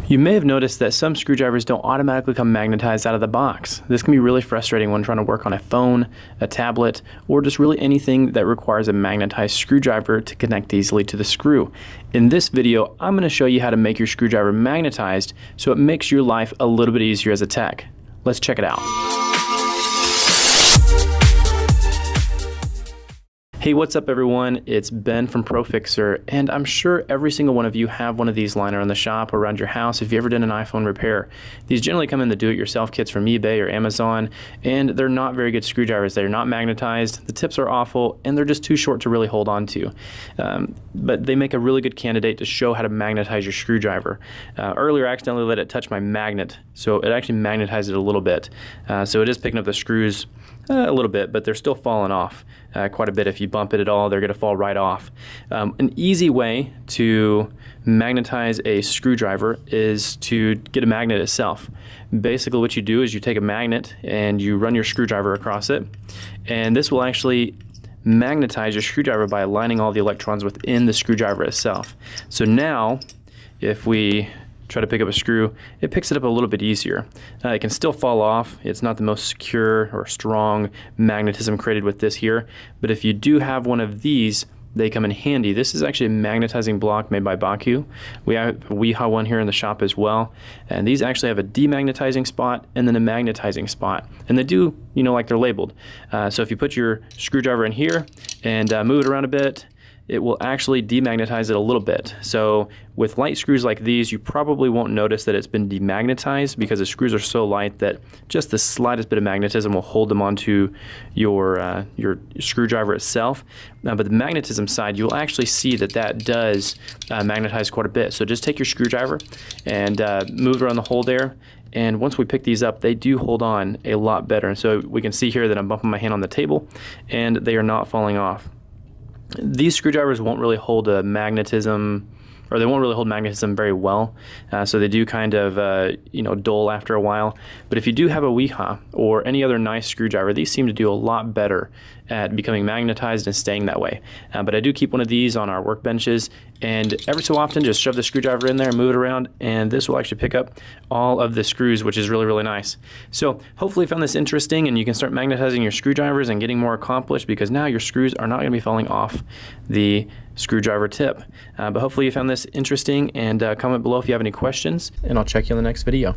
You may have noticed that some screwdrivers don't automatically come magnetized out of the box. This can be really frustrating when trying to work on a phone, a tablet, or just really anything that requires a magnetized screwdriver to connect easily to the screw. In this video, I'm going to show you how to make your screwdriver magnetized so it makes your life a little bit easier as a tech. Let's check it out. Hey, what's up everyone? It's Ben from ProFixer, and I'm sure every single one of you have one of these lying around the shop or around your house if you ever did an iPhone repair. These generally come in the do-it-yourself kits from eBay or Amazon, and they're not very good screwdrivers. They're not magnetized, the tips are awful, and they're just too short to really hold on to. But they make a really good candidate to show how to magnetize your screwdriver. Earlier I accidentally let it touch my magnet, so it actually magnetized it a little bit. So it is picking up the screws a little bit, but they're still falling off quite a bit. If you bump it at all, they're going to fall right off. An easy way to magnetize a screwdriver is to get a magnet itself. Basically what you do is you take a magnet and you run your screwdriver across it, and this will actually magnetize your screwdriver by aligning all the electrons within the screwdriver itself. So now if we try to pick up a screw, it picks it up a little bit easier. It can still fall off. It's not the most secure or strong magnetism created with this here, but if you do have one of these, they come in handy. This is actually a magnetizing block made by Baku. We have a Weeha one here in the shop as well, and these actually have a demagnetizing spot and then a magnetizing spot, and they do, you know, like they're labeled. So if you put your screwdriver in here and move it around a bit, it will actually demagnetize it a little bit. So with light screws like these, you probably won't notice that it's been demagnetized because the screws are so light that just the slightest bit of magnetism will hold them onto your screwdriver itself. But the magnetism side, you'll actually see that that does magnetize quite a bit. So just take your screwdriver and move around the hole there. And once we pick these up, they do hold on a lot better. And so we can see here that I'm bumping my hand on the table and they are not falling off. These screwdrivers won't really hold a magnetism, or they won't really hold magnetism very well, so they do kind of dull after a while. But if you do have a Weeha or any other nice screwdriver, these seem to do a lot better at becoming magnetized and staying that way. But I do keep one of these on our workbenches, and every so often just shove the screwdriver in there and move it around, and this will actually pick up all of the screws, which is really, really nice. So hopefully you found this interesting and you can start magnetizing your screwdrivers and getting more accomplished, because now your screws are not going to be falling off the screwdriver tip. But hopefully you found this interesting, and comment below if you have any questions, and I'll check you in the next video.